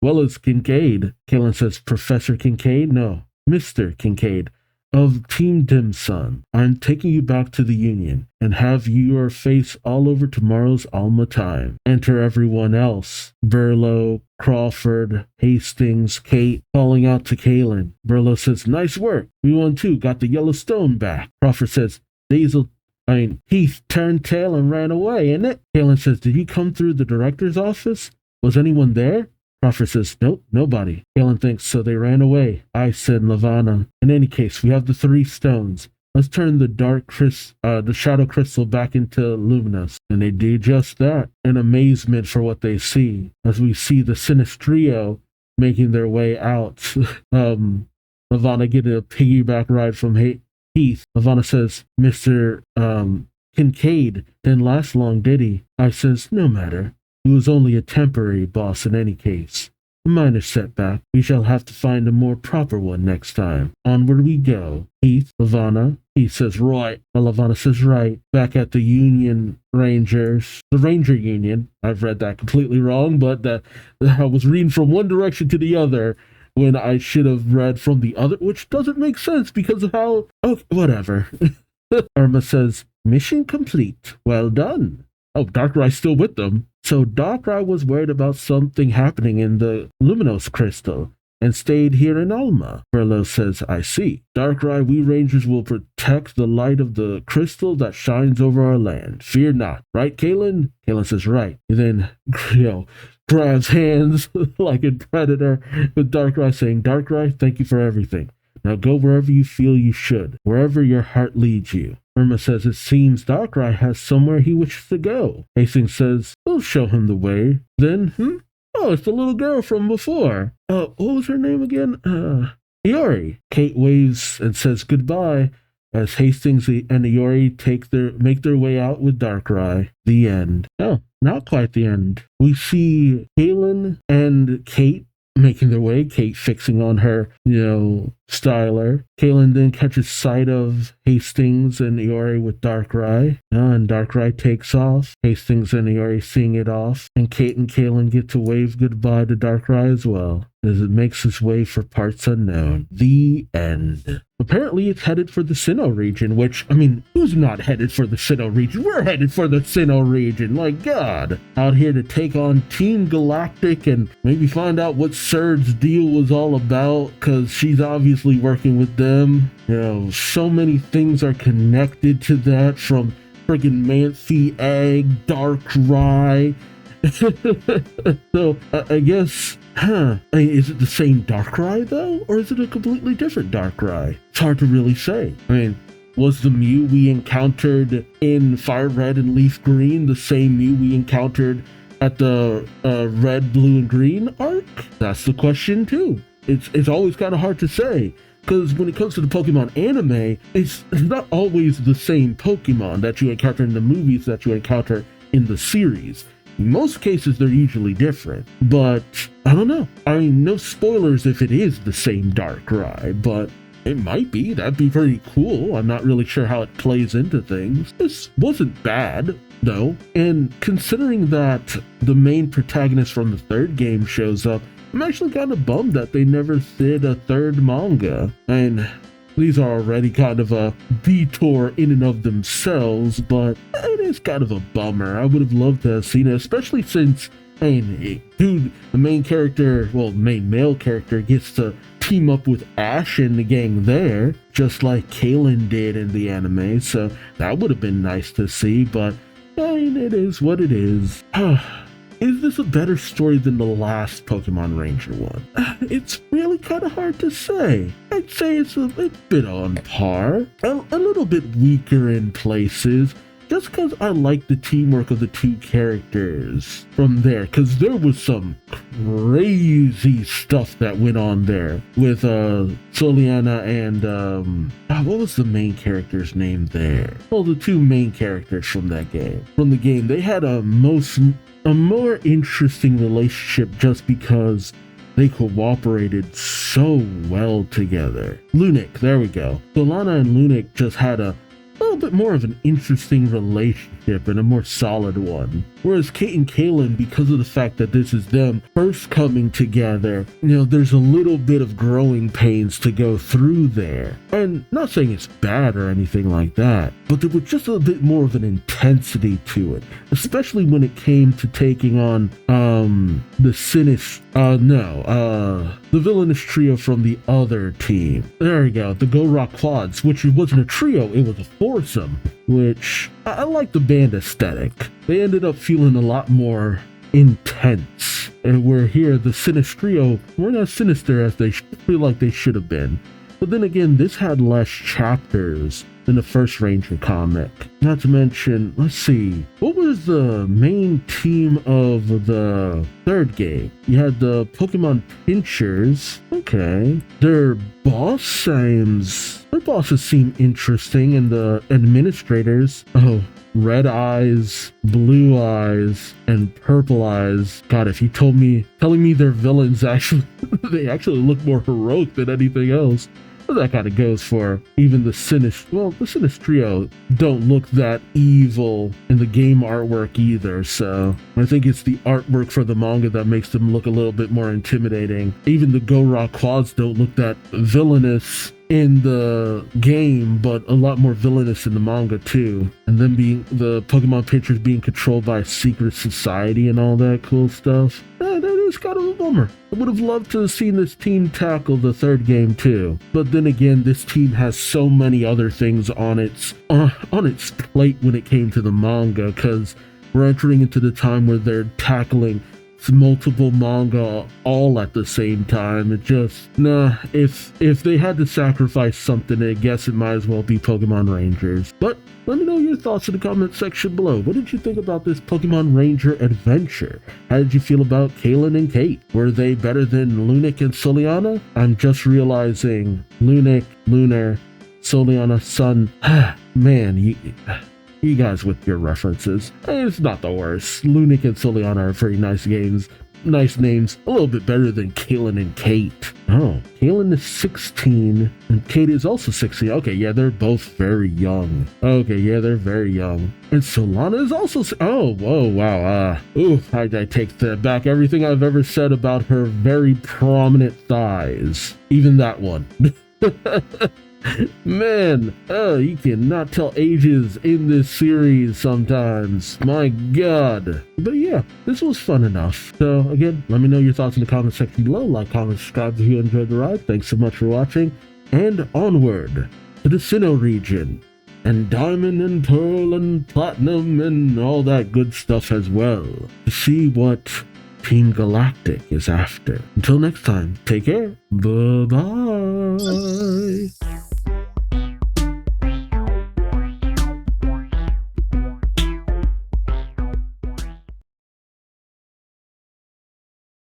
well as Kincaid. Kalen says, Professor Kincaid? No, Mr. Kincaid of Team Dim Sum. I'm taking you back to the Union and have your face all over tomorrow's Alma time. Enter everyone else. Burlow, Crawford, Hastings, Kate, calling out to Kalen. Burlow says, nice work. We won too, got the yellow stone back. Crawford says, Heath turned tail and ran away, innit? Kalen says, did he come through the director's office? Was anyone there? Crawford says, nope, nobody. Kalen thinks, so they ran away. I said Lavana. In any case, we have the 3 stones. Let's turn the Shadow Crystal back into luminous. And they do just that, in amazement for what they see. As we see the Sinistrio making their way out. Lavana getting a piggyback ride from Heath. Lavana says, Mr. Kincaid didn't last long, did he? I says, no matter. He was only a temporary boss in any case. A minor setback. We shall have to find a more proper one next time. Onward we go. Heath, Lavana. Heath says, right. Lavana says, right. Back at the Union Rangers. The Ranger Union. I've read that completely wrong, but I was reading from one direction to the other when I should have read from the other, which doesn't make sense because of how... Oh, whatever. Irma says, mission complete. Well done. Oh, Darkrai's still with them. So Darkrai was worried about something happening in the Luminous Crystal and stayed here in Alma. Burlow says, I see. Darkrai, we Rangers will protect the light of the crystal that shines over our land. Fear not. Right, Kalen? Kalen says, right. He then, grabs hands like a predator with Darkrai saying, Darkrai, thank you for everything. Now go wherever you feel you should, wherever your heart leads you. Irma says it seems Darkrai has somewhere he wishes to go. Hastings says, we'll show him the way. Then, oh, it's the little girl from before. What was her name again? Iori. Kate waves and says goodbye as Hastings and Iori make their way out with Darkrai. The end. Oh, not quite the end. We see Kalen and Kate making their way, Kate fixing on her, styler. Kalen then catches sight of Hastings and Iori with Darkrai, and Darkrai takes off. Hastings and Iori seeing it off, and Kate and Kalen get to wave goodbye to Darkrai as well, as it makes its way for parts unknown. The end. Apparently it's headed for the Sinnoh region, which, who's not headed for the Sinnoh region? We're headed for the Sinnoh region, like God. Out here to take on Team Galactic and maybe find out what Surge's deal was all about, because she's obviously working with them. So many things are connected to that, from friggin' Manthe Egg, Darkrai. So, I guess... is it the same Darkrai, though? Or is it a completely different Darkrai? It's hard to really say. Was the Mew we encountered in Fire Red and Leaf Green the same Mew we encountered at the Red, Blue, and Green arc? That's the question, too. It's always kind of hard to say. Because when it comes to the Pokemon anime, it's not always the same Pokemon that you encounter in the movies that you encounter in the series. In most cases, they're usually different, but I don't know. I mean, no spoilers if it is the same Darkrai, but it might be. That'd be pretty cool. I'm not really sure how it plays into things. This wasn't bad, though, and considering that the main protagonist from the third game shows up, I'm actually kind of bummed that they never did a third manga. And these are already kind of a detour in and of themselves, but it is kind of a bummer. I would have loved to have seen it, especially since, I mean, dude, the main character, well, main male character gets to team up with Ash and the gang there, just like Kalen did in the anime, so that would have been nice to see, but I mean, it is what it is. Is this a better story than the last Pokemon Ranger one? It's really kind of hard to say. I'd say it's a bit on par, a little bit weaker in places, just because I like the teamwork of the two characters from there, because there was some crazy stuff that went on there with Soliana and what was the main character's name there? Well, the two main characters from that game. From the game, they had a more interesting relationship just because they cooperated so well together. Lunik, there we go. Solana and Lunik just had a little bit more of an interesting relationship and a more solid one. Whereas Kate and Kaylin, because of the fact that this is them first coming together, there's a little bit of growing pains to go through there. And not saying it's bad or anything like that, but there was just a bit more of an intensity to it, especially when it came to taking on the villainous trio from the other team. There we go, the Go Rock Quads, which wasn't a trio, it was a foursome, which I like the band aesthetic. They ended up feeling a lot more intense, and where here the Sinistrio weren't as sinister as they feel like they should have been. But then again, this had less chapters than the first Ranger comic. Not to mention, let's see, what was the main team of the third game? You had the Pokemon Pinchers. Okay. Their bosses seem interesting, and the administrators, Red Eyes, Blue Eyes, and Purple Eyes. God, if you telling me their villains they actually look more heroic than anything else. But that kind of goes for even the Sinistrio don't look that evil in the game artwork either, so I think it's the artwork for the manga that makes them look a little bit more intimidating. Even the Go Rock Quads don't look that villainous in the game, but a lot more villainous in the manga too. And then being the Pokemon Pinchers being controlled by a secret society and all that cool stuff. That is kind of a bummer. I would have loved to have seen this team tackle the third game too. But then again, this team has so many other things on its plate when it came to the manga, because we're entering into the time where they're tackling multiple manga all at the same time. It just, if they had to sacrifice something, I guess it might as well be Pokemon Rangers. But let me know your thoughts in the comment section below. What did you think about this Pokemon Ranger adventure? How did you feel about Kaylin and Kate? Were they better than Lunik and Soliana? I'm just realizing Lunik, Lunar, Soliana, Sun. Man, you guys with your references. It's not the worst. Lunik and Soliana are very nice names. A little bit better than Kaylin and Kate. Oh, Kaylin is 16 and Kate is also 16. Okay, yeah, they're both very young. Okay, yeah, they're very young. And Solana is also... Oh, whoa, wow. I take that back. Everything I've ever said about her very prominent thighs. Even that one. Man, you cannot tell ages in this series sometimes. My God. But yeah, this was fun enough. So again, let me know your thoughts in the comment section below. Like, comment, subscribe if you enjoyed the ride. Thanks so much for watching. And onward to the Sinnoh region. And Diamond and Pearl and Platinum and all that good stuff as well. To see what Team Galactic is after. Until next time, take care. Bye-bye.